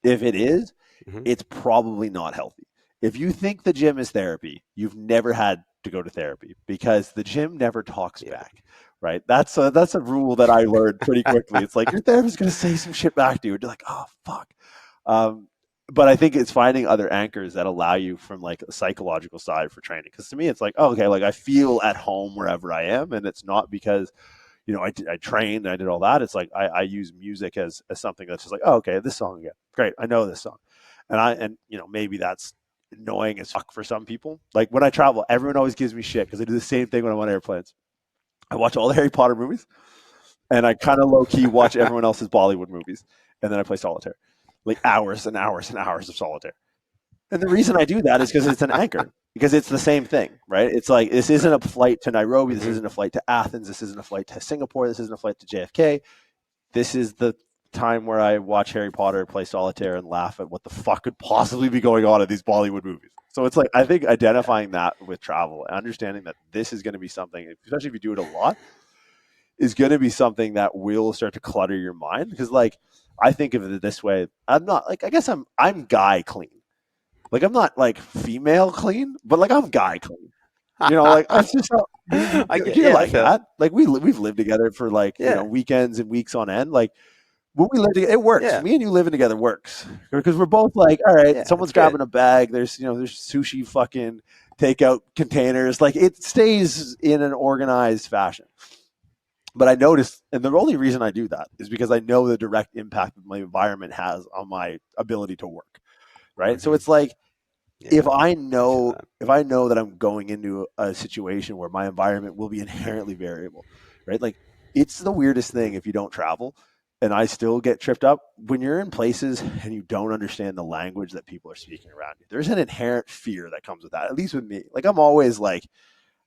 If it is,
Mhm.
it's probably not healthy. If you think the gym is therapy, you've never had to go to therapy, because the gym never talks
Yeah.
back, right? That's a rule that I learned pretty quickly. It's like your therapist's going to say some shit back to you, and you're like, oh fuck. Um, but I think it's finding other anchors that allow you from like a psychological side for training. Because to me, it's like, oh, okay, like I feel at home wherever I am, and it's not because I trained and I did all that. It's like I use music as something that's just like, oh, okay, this song again, great, I know this song, and maybe that's annoying as fuck for some people. Like when I travel, everyone always gives me shit because I do the same thing when I'm on airplanes. I watch all the Harry Potter movies, and I kind of low key watch everyone else's Bollywood movies, and then I play solitaire, like hours and hours and hours of solitaire. And the reason I do that is because it's an anchor, because it's the same thing, right? It's like, this isn't a flight to Nairobi, this
Mhm.
isn't a flight to Athens, this isn't a flight to Singapore, this isn't a flight to JFK. This is the time where I watch Harry Potter, play solitaire, and laugh at what the fuck could possibly be going on in these Bollywood movies. So it's like, I think
Yeah.
identifying that with travel, understanding that this is going to be something, especially if you do it a lot, is going to be something that will start to clutter your mind. Because like, I think of it this way: I'm not like, I guess I'm guy clean. Like I'm not like female clean, but like I'm guy clean. Like that's just how you're
Yeah, I
like
feel.
that. Like we've lived together for like
Yeah.
weekends and weeks on end. Like when we live together, it works.
Yeah.
Me and you living together works, because we're both like, all right,
Yeah, it's
someone's
good.
grabbing a bag. There's sushi fucking takeout containers. Like it stays in an organized fashion. But I noticed, and the only reason I do that is because I know the direct impact that my environment has on my ability to work. Right. So
Mhm.
it's like, if
Yeah,
I
I feel
know
that.
that I'm going into a situation where my environment will be inherently variable, right? Like it's the weirdest thing
Mhm.
if you don't travel, and I still get tripped up when you're in places and you don't understand the language that people are speaking around you. There's an inherent fear that comes with that. At least with me, like I'm always like,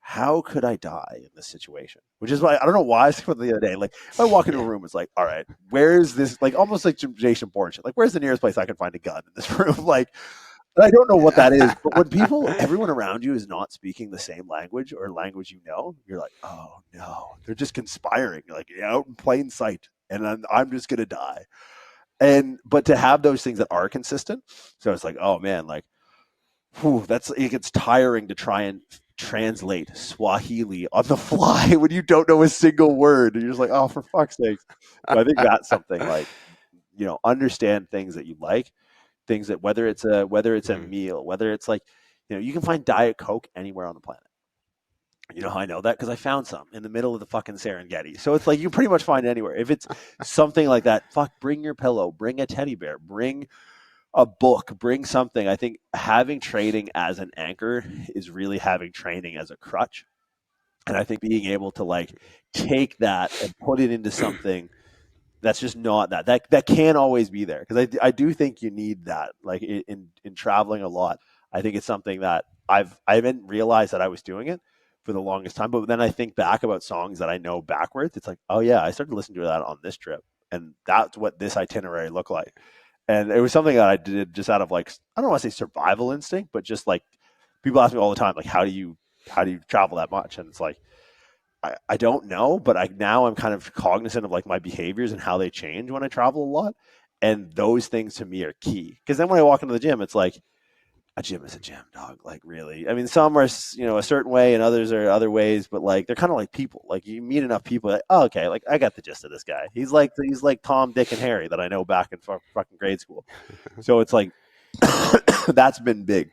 how could I die in this situation? Which is why I don't know why I said it the other day. Like if I walk into a
Yeah.
room, it's like, all right, where's this? Like almost like Jason Bourne shit. Like where's the nearest place I can find a gun in this room? Like, and I don't know what that is, but when everyone around you is not speaking the same language or language, you're like, oh no, they're just conspiring, like out in plain sight, and I'm just gonna die. But to have those things that are consistent, so it's like, oh man, like, whew, it gets tiring to try and translate Swahili on the fly when you don't know a single word. And you're just like, oh, for fuck's sakes. So I think that's something like, understand things that you like, things that whether it's a
Mm.
meal, whether it's like, you can find Diet Coke anywhere on the planet. You know how I know that? Because I found some in the middle of the fucking Serengeti. So it's like you pretty much find it anywhere. If it's something like that, fuck, bring your pillow, bring a teddy bear, bring a book, bring something. I think having training as an anchor is really having training as a crutch. And I think being able to like take that and put it into something that's just not that can't always be there, because I do think you need that, like in traveling a lot. I think it's something that I haven't realized that I was doing it for the longest time, but then I think back about songs that I know backwards. It's like, oh yeah, I started listening to that on this trip, and that's what this itinerary looked like. And it was something that I did just out of like, I don't want to say survival instinct, but just like people ask me all the time, like, how do you travel that much? And it's like, I don't know, but I'm kind of cognizant of like my behaviors and how they change when I travel a lot. And those things to me are key. Because then when I walk into the gym, it's like, a gym is a gym, dog. Like, really? I mean, some are, a certain way and others are other ways, but like, they're kind of like people. Like, you meet enough people, like, oh, okay, like, I got the gist of this guy. He's like Tom, Dick, and Harry that I know back in fucking grade school. So it's like, that's been big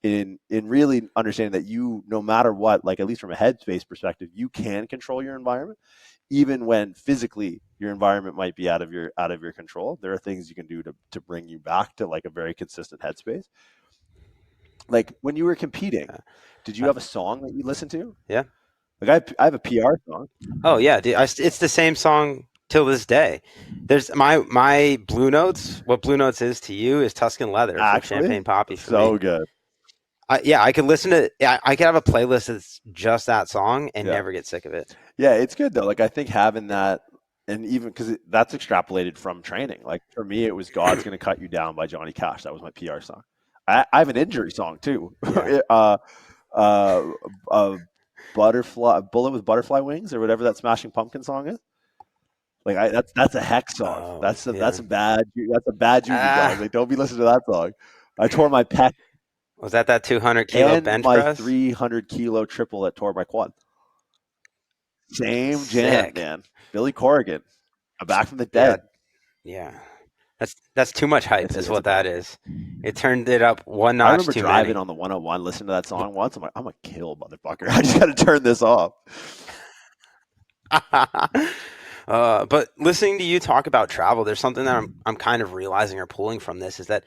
in really understanding that no matter what, like, at least from a headspace perspective, you can control your environment, even when physically your environment might be out of your control. There are things you can do to bring you back to like a very consistent headspace. Like when you were competing,
Yeah.
did you have a song that you listened to?
Yeah.
Like I have a PR song.
Oh yeah, dude, it's the same song till this day. There's my Blue Notes. What Blue Notes is to you is Tuscan Leather from
Actually,
Champagne Poppy for me.
so good.
Yeah, I could listen to. I could have a playlist that's just that song and
Yeah.
never get sick of it.
Yeah, it's good though. Like I think having that, and even because that's extrapolated from training. Like for me, it was "God's Gonna Cut You Down" by Johnny Cash. That was my PR song. I have an injury song too.
Yeah.
uh, uh, butterfly bullet with butterfly wings or whatever that Smashing Pumpkin song is. Like that's a hex song.
Oh
That's a
yeah.
bad juju, dog.
Ah,
Like don't be listening to that song. I tore my pec
was that 200 kilo
and
bench
my
press?
300 kilo triple that tore my quad. Same jam,
Sick.
man. Billy Corrigan. I'm back from the
Yeah.
dead.
Yeah. That's too much hype. Is
It's a
what that
banger.
is. It turned it up one
I
notch
remember
too
driving
many.
on the 101, listening to that song once. I'm like, I'm a kill motherfucker. I just got to turn this off.
But listening to you talk about travel, there's something that I'm kind of realizing or pulling from this is that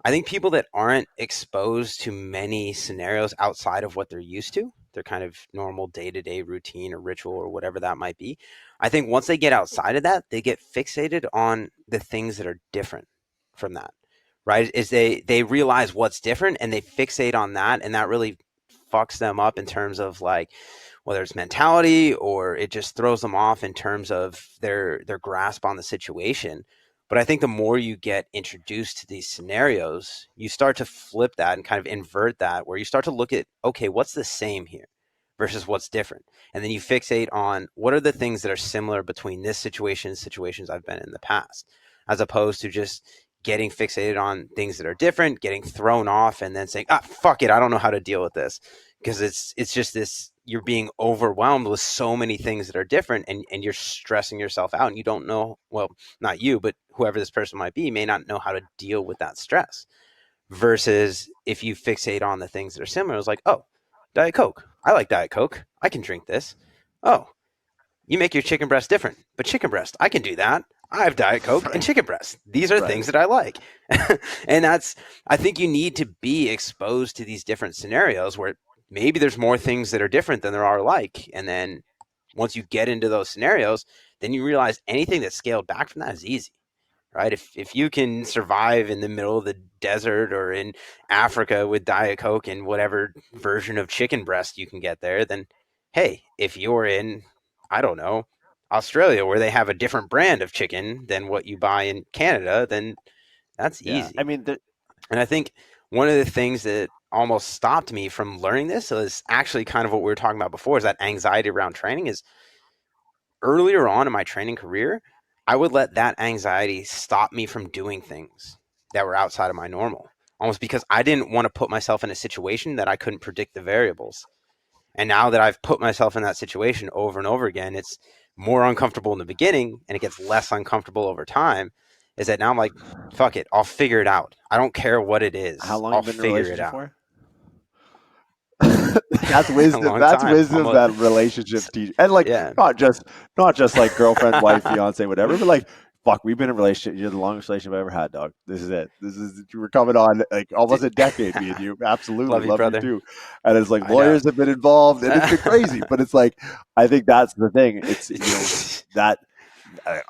I think people that aren't exposed to many scenarios outside of what they're used to, their kind of normal day to day routine or ritual or whatever that might be, I think once they get outside of that, they get fixated on the things that are different from that. Right? Is they realize what's different and they fixate on that, and that really fucks them up in terms of like whether it's mentality or it just throws them off in terms of their grasp on the situation. But I think the more you get introduced to these scenarios, you start to flip that and kind of invert that, where you start to look at, okay, what's the same here versus what's different? And then you fixate on what are the things that are similar between this situation and situations I've been in the past, as opposed to just getting fixated on things that are different, getting thrown off, and then saying, fuck it, I don't know how to deal with this. Because it's just this, you're being overwhelmed with so many things that are different, and you're stressing yourself out, and you don't know, well, not you, but whoever this person might be may not know how to deal with that stress. Versus if you fixate on the things that are similar, it's like, oh, Diet Coke. I like Diet Coke. I can drink this. Oh, you make your chicken breast different, but chicken breast, I can do that. I have Diet Coke and
Right.
chicken breast. These are
Right.
things that I like. And I think you need to be exposed to these different scenarios where maybe there's more things that are different than there are like. And then once you get into those scenarios, then you realize anything that's scaled back from that is easy, right? If you can survive in the middle of the desert or in Africa with Diet Coke and whatever version of chicken breast you can get there, then hey, if you're in, I don't know, Australia where they have a different brand of chicken than what you buy in Canada, then that's
Yeah. I
easy.
mean,
And I think one of the things that almost stopped me from learning this is actually kind of what we were talking about before, is that anxiety around training. Is earlier on in my training career, I would let that anxiety stop me from doing things that were outside of my normal, almost because I didn't want to put myself in a situation that I couldn't predict the variables. And now that I've put myself in that situation over and over again, it's more uncomfortable in the beginning and it gets less uncomfortable over time. Is that now I'm like, fuck it, I'll figure it out. I don't care what it
How
is.
long
I'll
you been in a
figure it
relationship
out.
for? That's
A
wisdom.
long
That's
time.
wisdom
Almost.
that relationships teach, and like
Yeah.
not just like girlfriend, wife, fiance, whatever, but like fuck, we've been in a relationship. You're the longest relationship I've ever had, dog. This is it. This is we're coming on like almost a decade, me and you. Absolutely,
Love you,
love you
brother.
too. And it's like
I know.
lawyers have been involved, and it's been crazy. But it's like I think that's the thing. It's that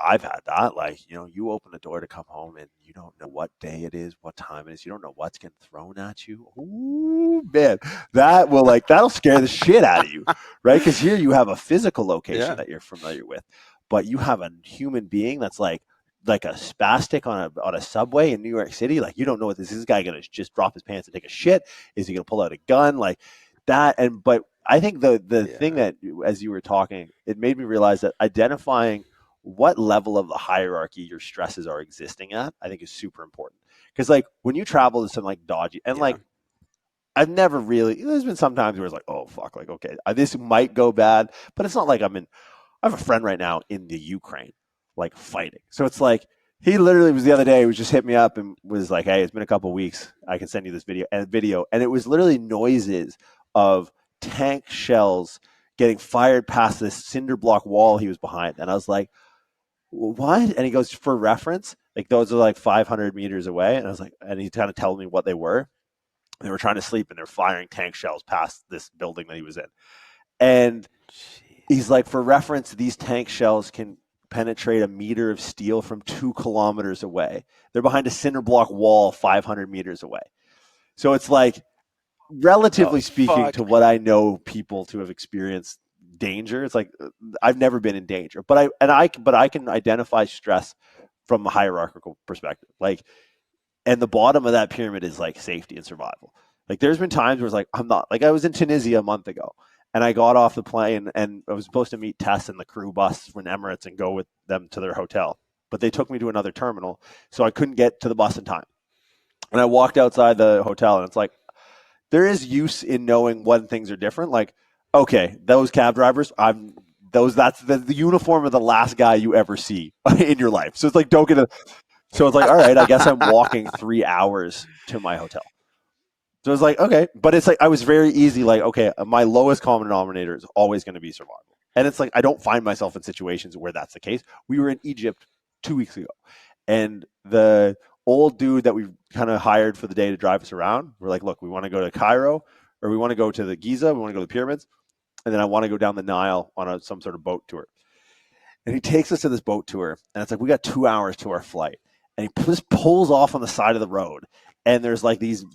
I've had that. Like, you open the door to come home and you don't know what day it is, what time it is. You don't know what's getting thrown at you. Ooh, man, that'll scare the shit out of you, right? Because here you have a physical location
Yeah.
that you're familiar with, but you have a human being that's like a spastic on a subway in New York City. Like, you don't know what this is. This guy gonna just drop his pants and take a shit? Is he gonna pull out a gun? Like that. But I think the thing
Yeah.
that, as you were talking, it made me realize that identifying what level of the hierarchy your stresses are existing at, I think is super important. Because like when you travel to some like dodgy and
Yeah.
like I've never really, there's been some times where it's like, oh fuck, like okay, this might go bad, but it's not like I have a friend right now in the Ukraine, like fighting. So it's like he literally was the other day. He was just hit me up and was like, "Hey, it's been a couple of weeks. I can send you this video." And it was literally noises of tank shells getting fired past this cinder block wall he was behind. And I was like, "What?" And he goes, "For reference, like those are like 500 meters away." And I was like, and he kind of told me what they were. They were trying to sleep and they're firing tank shells past this building that he was in. And he's
Jeez.
like, for reference, these tank shells can penetrate a meter of steel from 2 kilometers away. They're behind a cinder block wall 500 meters away. So it's like,
What the
relatively speaking
fuck?
to what I know people to have experienced danger, it's like I've never been in danger, but I can identify stress from a hierarchical perspective. Like, and the bottom of that pyramid is like safety and survival. Like there's been times where it's like I'm not, like I was in Tunisia a month ago and I got off the plane and I was supposed to meet Tess and the crew bus from Emirates and go with them to their hotel. But they took me to another terminal, so I couldn't get to the bus in time. And I walked outside the hotel and it's like there is use in knowing when things are different. Like, okay, those cab drivers, that's the uniform of the last guy you ever see in your life. So it's like don't get a so it's like, all right, I guess I'm walking 3 hours to my hotel. So it's like, okay, but it's like I was very easy. Like, okay, my lowest common denominator is always going to be survival, and it's like I don't find myself in situations where that's the case. We were in Egypt 2 weeks ago, and the old dude that we kind of hired for the day to drive us around, we're like, look, we want to go to Cairo, or we want to go to the Giza, we want to go to the pyramids, and then I want to go down the Nile on some sort of boat tour. And he takes us to this boat tour, and it's like we got 2 hours to our flight, and he just pulls off on the side of the road, and there's like these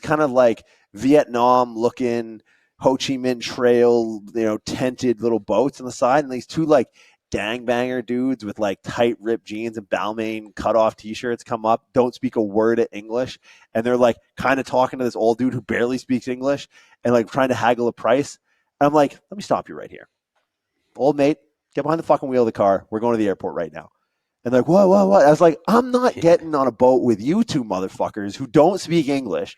kind of like Vietnam looking Ho Chi Minh Trail, tented little boats on the side, and these two like dangbanger dudes with like tight ripped jeans and Balmain cut off t-shirts come up, don't speak a word of English, and they're like kind of talking to this old dude who barely speaks English and like trying to haggle a price. And I'm like, let me stop you right here, old mate, get behind the fucking wheel of the car. We're going to the airport right now. And they're like, what? I was like, I'm not
Yeah.
getting on a boat with you two motherfuckers who don't speak English.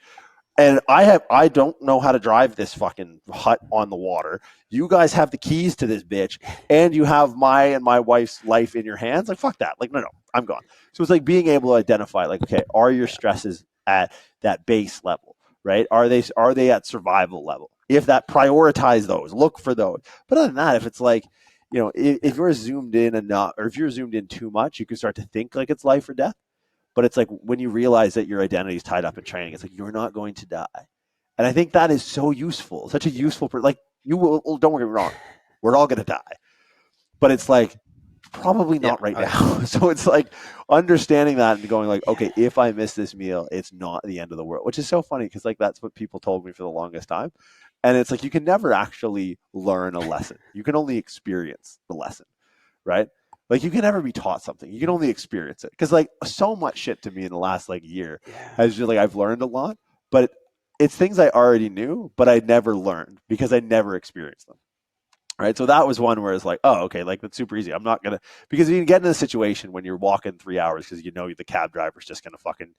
And I don't know how to drive this fucking hut on the water. You guys have the keys to this bitch, and you have my and my wife's life in your hands. Like, fuck that. Like, no, I'm gone. So it's like being able to identify, like, okay, are your
Yeah.
stresses at that base level, right? Are they at survival level? If that, prioritize those, look for those. But other than that, if it's like,
Yeah.
if you're zoomed in enough, or if you're zoomed in too much, you can start to think like it's life or death. But it's like when you realize that your identity is tied up in training, it's like you're not going to die. And I think that is so useful, such a
Yeah.
useful, like you will, don't get me wrong, we're all going to die. But it's like, probably
Yeah.
not right
Oh yeah.
now. So it's like understanding that and going like,
Yeah.
okay, if I miss this meal, it's not the end of the world, which is so funny because like that's what people told me for the longest time. And it's like you can never actually learn a lesson. You can only experience the lesson, right? Like you can never be taught something. You can only experience it. Because like so much shit to me in the last like year
Yeah.
has just like I've learned a lot, but it's things I already knew, but I never learned because I never experienced them. Right. So that was one where it's like, oh, okay, like that's super easy. I'm not gonna, because you can get in a situation when you're walking 3 hours because the cab driver's just gonna fucking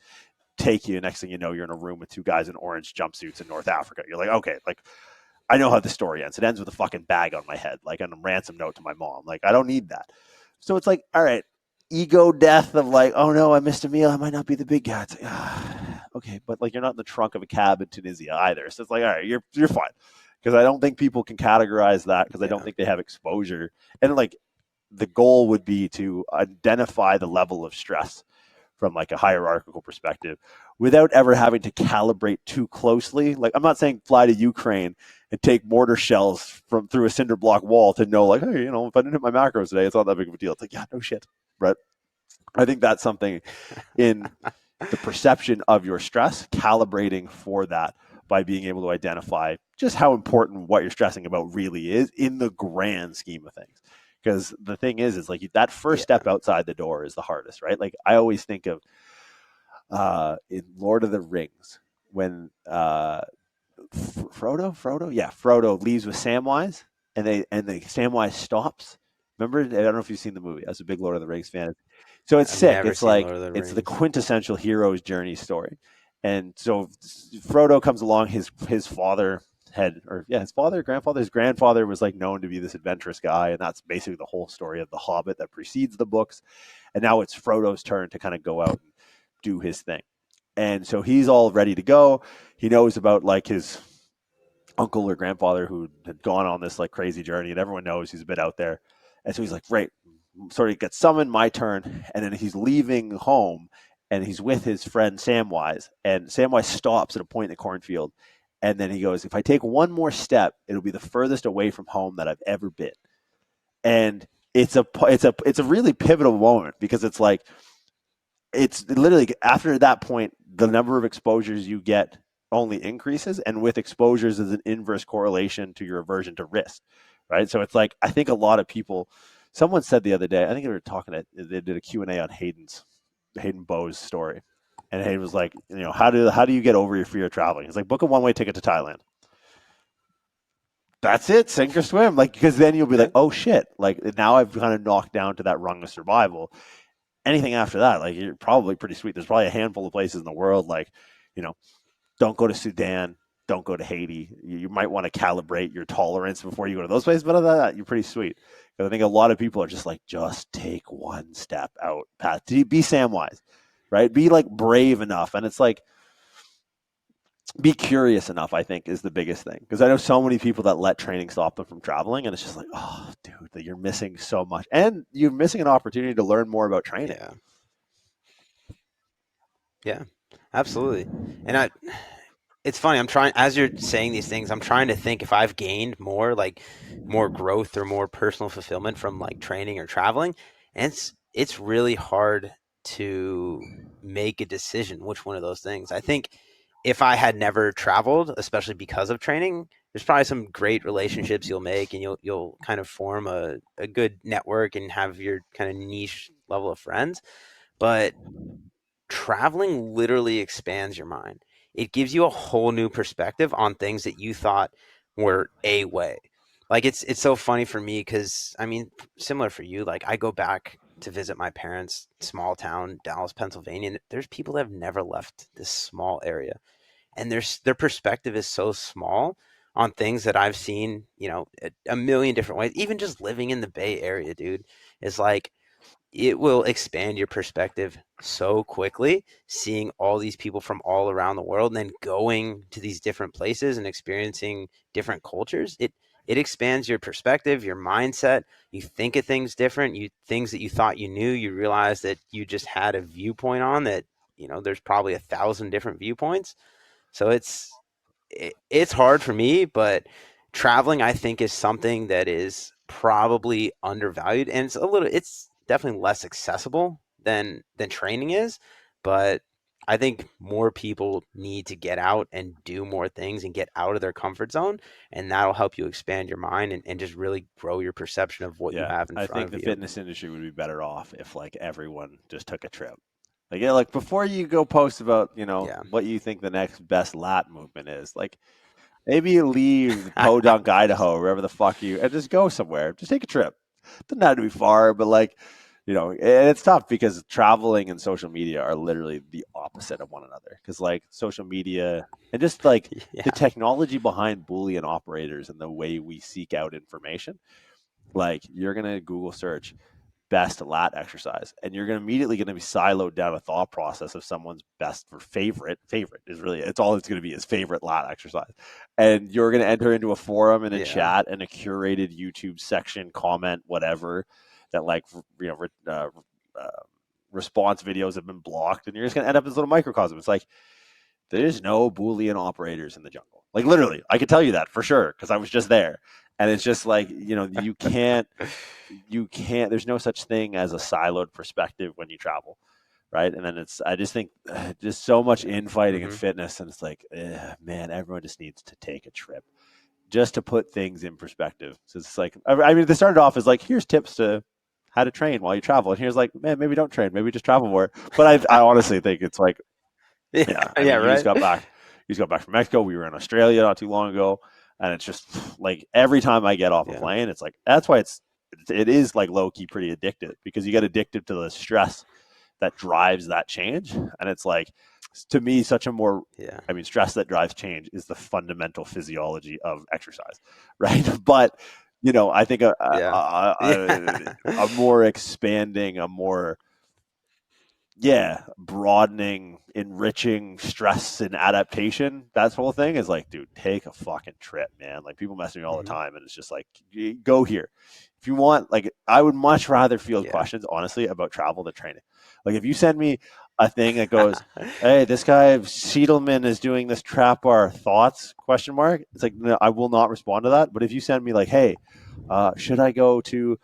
take you. Next thing you know, you're in a room with two guys in orange jumpsuits in North Africa. You're like, okay, like I know how the story ends. It ends with a fucking bag on my head, like on a ransom note to my mom. Like, I don't need that. So it's like, all right, ego death of like, oh no, I missed a meal. I might not be the big guy. It's like, okay, but like you're not in the trunk of a cab in Tunisia either. So it's like, all right, you're fine. Because I don't think people can categorize that because I don't
Yeah.
think they have exposure. And like the goal would be to identify the level of stress from like a hierarchical perspective without ever having to calibrate too closely. Like I'm not saying fly to Ukraine and take mortar shells from through a cinder block wall to know like, hey, if I didn't hit my macros today, it's not that big of a deal. It's like, yeah, no shit. Right. I think that's something in the perception of your stress, calibrating for that by being able to identify just how important what you're stressing about really is in the grand scheme of things. Because the thing is like that first
Yeah.
step outside the door is the hardest, right? Like I always think of in Lord of the Rings when Frodo leaves with Samwise, and the Samwise stops. Remember, I don't know if you've seen the movie. I was a big Lord of the Rings fan. So it's
I've
sick.
never
It's
seen
like
Lord of the
it's the
Rings.
quintessential hero's journey story. And so Frodo comes along. His father his grandfather was like known to be this adventurous guy, and that's basically the whole story of the Hobbit that precedes the books. And now it's Frodo's turn to kind of go out and do his thing. And so he's all ready to go. He knows about like his uncle or grandfather who had gone on this like crazy journey, and everyone knows he's a bit out there. And so he's like, right, sort of gets summoned, my turn. And then he's leaving home and he's with his friend Samwise. And Samwise stops at a point in the cornfield. And then he goes, if I take one more step, it'll be the furthest away from home that I've ever been. And it's a really pivotal moment because it's literally after that point, the number of exposures you get only increases, and with exposures is an inverse correlation to your aversion to risk, right? So it's like I think a lot of people. Someone said the other day, I think they were talking. They did a Q&A on Hayden Bowe's story, and Hayden was like, how do you get over your fear of traveling? He's like, book a one-way ticket to Thailand. That's it, sink or swim. Like because then you'll be
Yeah.
like, oh shit, like now I've kind of knocked down to that rung of survival. Anything after that, like you're probably pretty sweet. There's probably a handful of places in the world, like, you know, don't go to Sudan, don't go to Haiti. You might want to calibrate your tolerance before you go to those places, but other than that, you're pretty sweet. Because I think a lot of people are just like, just take one step out, Pat. Be Samwise, right? Be like brave enough, and it's like be curious enough. I think is the biggest thing because I know so many people that let training stop them from traveling, and it's just like, oh, dude, you're missing so much, and you're missing an opportunity to learn more about training.
Yeah. Yeah. Absolutely. And it's funny. I'm trying as you're saying these things. I'm trying to think if I've gained more, like more growth or more personal fulfillment from like training or traveling. And it's really hard to make a decision which one of those things. I think if I had never traveled, especially because of training, there's probably some great relationships you'll make, and you'll kind of form a good network and have your kind of niche level of friends. But traveling literally expands your mind. It gives you a whole new perspective on things that you thought were a way. Like it's so funny for me because I mean, similar for you. Like I go back to visit my parents' small town, Dallas, Pennsylvania, and there's people that have never left this small area, and their perspective is so small on things that I've seen, a million different ways. Even just living in the Bay Area, dude, is like it will expand your perspective so quickly seeing all these people from all around the world and then going to these different places and experiencing different cultures. It expands your perspective, your mindset. You think of things different. You things that you thought you knew, you realize that you just had a viewpoint on that. There's probably 1,000 different viewpoints. So it's hard for me, but traveling I think is something that is probably undervalued, and it's definitely less accessible than training is, but I think more people need to get out and do more things and get out of their comfort zone, and that'll help you expand your mind and just really grow your perception of what you
Yeah,
have in
I
front
think
of
the
you.
fitness industry would be better off if like everyone just took a trip. Like yeah, like before you go post about
Yeah.
what you think the next best lat movement is. Like maybe you leave Podunk, Idaho, wherever the fuck you, and just go somewhere. Just take a trip. Doesn't have to be far, but like and it's tough because traveling and social media are literally the opposite of one another. Because like social media and just like the
Yeah.
technology behind Boolean operators and the way we seek out information, like you're gonna Google search best lat exercise, and you're gonna immediately going to be siloed down a thought process of someone's best for favorite is really it's all it's going to be is favorite lat exercise, and you're going to enter into a forum and a
Yeah.
chat and a curated YouTube section comment whatever that like uh, response videos have been blocked, and you're just going to end up in this little microcosm. It's like there's no Boolean operators in the jungle. Like literally, I could tell you that for sure because I was just there. And it's just like, you can't, there's no such thing as a siloed perspective when you travel. Right. And then I just think just so much
Yeah.
infighting and
Hmm.
fitness. And it's like, man, everyone just needs to take a trip just to put things in perspective. So it's like, I mean, they started off as like, here's tips to how to train while you travel. And here's like, man, maybe don't train, maybe just travel more. But I honestly think it's like,
Yeah.
yeah, I
Yeah.
mean,
Right.
you just got back from Mexico. We were in Australia not too long ago, and it's just like every time I get off a
Yeah.
plane, it's like that's why it is like low key pretty addictive because you get addicted to the stress that drives that change, and it's like to me such a more
Yeah.
I mean, stress that drives change is the fundamental physiology of exercise, right? But I think
Yeah.
a more expanding, a more broadening, enriching stress and adaptation. That whole thing is like, dude, take a fucking trip, man. Like people mess with me all the
Hmm.
time, and it's just like, go here if you want. Like, I would much rather field
Yeah.
questions, honestly, about travel than training. Like, if you send me a thing that goes, "Hey, this guy Siedelman is doing this trap bar thoughts?" Question mark. It's like, no, I will not respond to that. But if you send me like, "Hey, should I go to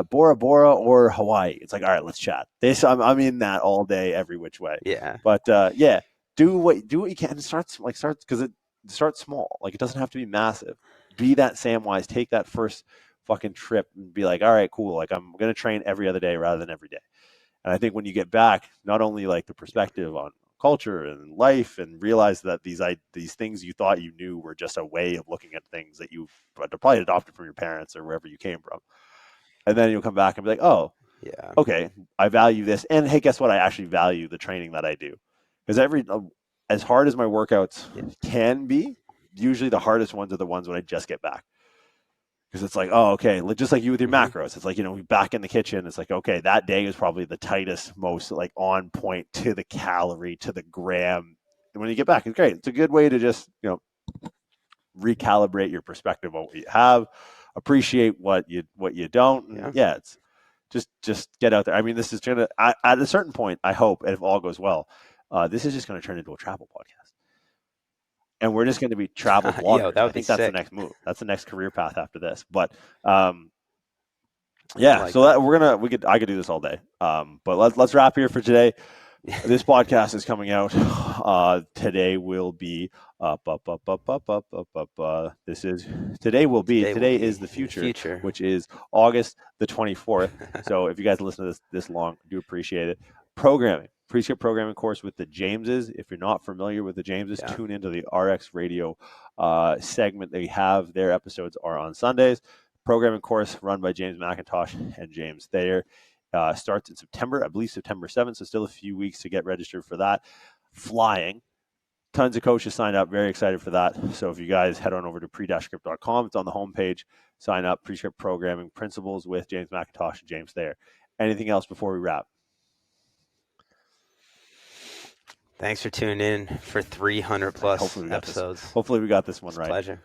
Bora Bora or Hawaii?" It's like, all right, let's chat. I'm in that all day, every which way.
Yeah.
But yeah, do what you can. Start because it starts small. Like it doesn't have to be massive. Be that Samwise. Take that first fucking trip and be like, all right, cool. Like I'm gonna train every other day rather than every day. And I think when you get back, not only like the perspective on culture and life, and realize that these things you thought you knew were just a way of looking at things that you probably adopted from your parents or wherever you came from, and then you'll come back and be like, oh,
Yeah.
okay, I value this, and hey, guess what? I actually value the training that I do because as hard as my workouts
Yeah.
can be, usually the hardest ones are the ones when I just get back. Because it's like, oh, okay, just like you with your
Hmm.
macros. It's like, back in the kitchen. It's like, okay, that day is probably the tightest, most like on point to the calorie, to the gram. And when you get back, it's great. It's a good way to just, recalibrate your perspective on what you have, appreciate what you don't. And
Yeah.
yeah, it's just get out there. I mean, this is gonna at a certain point, I hope, if all goes well, this is just gonna turn into a travel podcast. And we're just going to be travel
Yo,
bloggers.
that
I
would be
think that's the
sick.
next move. That's the next career path after this. But
I
yeah,
like
so
that.
I could do this all day. But let's wrap here for today. This podcast is coming out. Today will be up. This is
Today will
today is
be
the
in the
future,
future.
which is August the 24th. So if you guys listen to this long, I do appreciate it. Programming, pre-script programming course with the Jameses. If you're not familiar with the Jameses,
Yeah.
tune into the RX Radio segment they have. Their episodes are on Sundays. Programming course run by James Macintosh and James Thayer. Starts in September, I believe September 7th, so still a few weeks to get registered for that. Flying. Tons of coaches signed up. Very excited for that. So if you guys head on over to pre-script.com, it's on the homepage. Sign up, pre-script programming principles with James McIntosh and James Thayer. Anything else before we wrap?
Thanks for tuning in for 300 plus
Hopefully we got this.
episodes.
Hopefully we got this one
It's a
right.
pleasure.